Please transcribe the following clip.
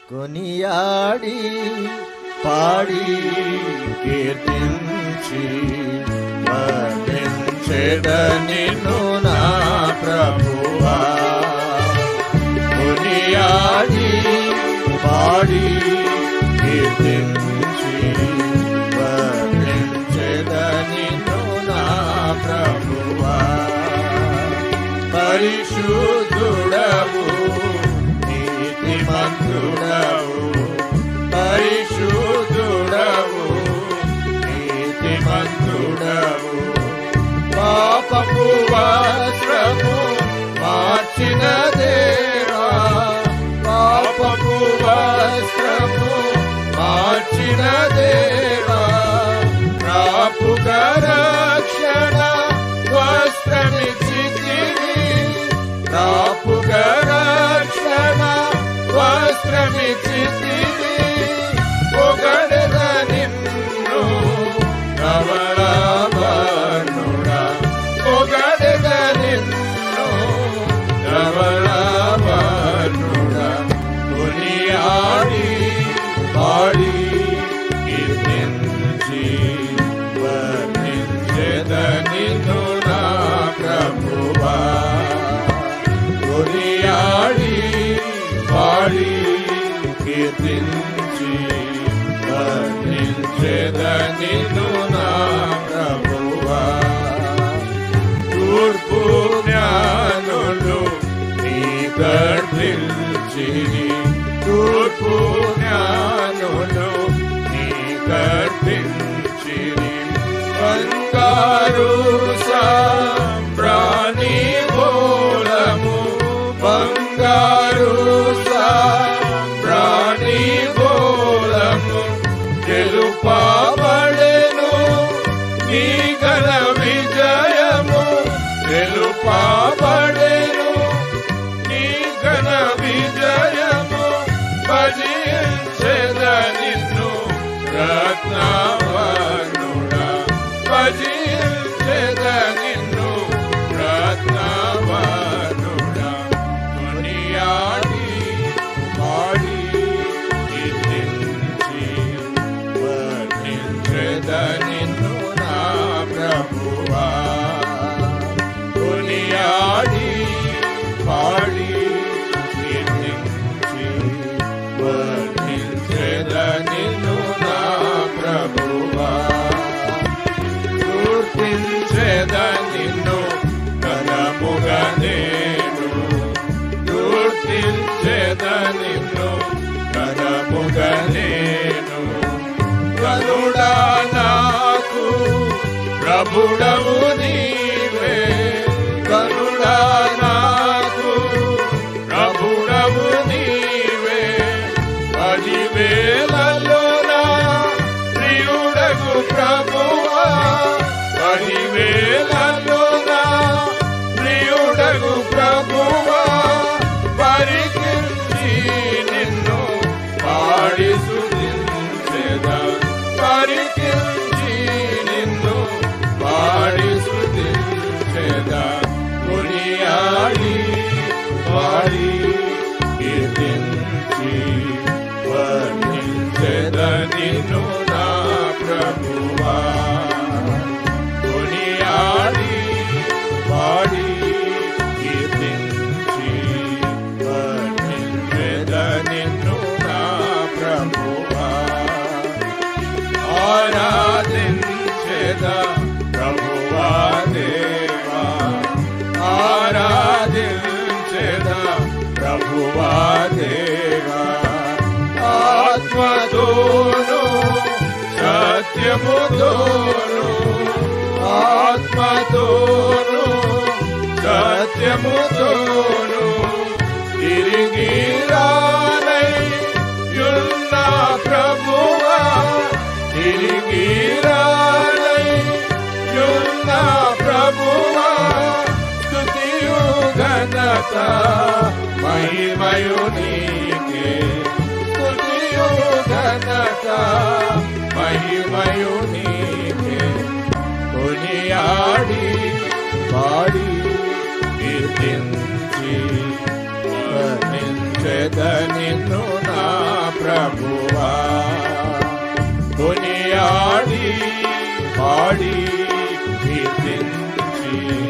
కొనియాడి పాడి కీర్తించి వర్ణించెద నిన్ను నా ప్రభువా. కొనియాడి పాడి కీర్తించి వర్ణించెద నిన్ను నా ప్రభువా. పరిశుద్ధుడవు నీతిమంతుడవు, పరిశుద్ధుడవు నీతిమంతుడవు. పాపపు వస్త్రము మార్చిన దేవా, పాపపు వస్త్రము మార్చిన దేవా. రాపుక రక్షణ వస్త్రమిచ్చితివి, రాపుక రక్షణ వస్త్రమిచ్చితివి. పొగడెద నిన్ను ధవళవర్ణుడా, పొగడెద నిన్ను ధవళవర్ణుడా. కొనియాడి పాడి కీర్తించి వర్ణించెద నిన్ను నా ప్రభువా. కొనియాడి పాడి కీర్తించి వర్ణించెద నిన్ను నా ప్రభువా. తూర్పు జ్ఞానులు నీ గర్భించిరి, తూర్పు జ్ఞానులు నీ గర్భించిరి. బంగారు సాంబ్రాణి బోళము, బంగారు సాంబ్రాణి బోళము. తెలుపబడెను నీ ఘన విజయము, తెలుపబడెను నీ ఘన విజయము. భజించెద నిన్ను రత్నవర్ణుడా, భజించెద నిన్ను రత్నవర్ణుడా. కొనియాడి పాడి కీర్తించి వర్ణించెద నిన్ను నా ప్రభువా. కొనియాడి పాడి కీర్తించి వర్ణించెద నిన్ను నా ప్రభువా. కీర్తించెద నిన్ను ఘనముగా నేను, కీర్తించెద నిన్ను ఘనముగా నేను. కరుడా నాకు ప్రభుడవు నీవే, కరుడా నాకు ప్రభుడవు నీవే. 10,000లో నా ప్రియుడగు ప్రభువా, 10,000లో నా ప్రియుడగు ప్రభువా. పరికించి నిన్ను పాడి స్తుతించెద, పరికించి నిన్ను పాడి స్తుతించెద. కొనియాడి పాడి కీర్తించి వర్ణించెద నిన్ను నా ప్రభువా. కొనియాడి పాడి కీర్తించి వర్ణించెద నిన్ను నా ప్రభువా. ఆరాధించెద ప్రభువా దేవా, ఆరాధించెద ప్రభువా దేవా. ఆత్మతోను సత్యముతోను, ఆత్మతోను సత్యముతోను. తిరిగి రానయ్యున్న ప్రభువా, తిరిగి రానయ్యున్న ప్రభువా. స్తుతియు ఘనత మహిమయు నీకే, స్తుతియు ఘనత మహిమయు నీకే. కొనియాడి పాడి కీర్తించి వర్ణించెద నిన్ను నా కొనియాడి పాడి కీర్తించి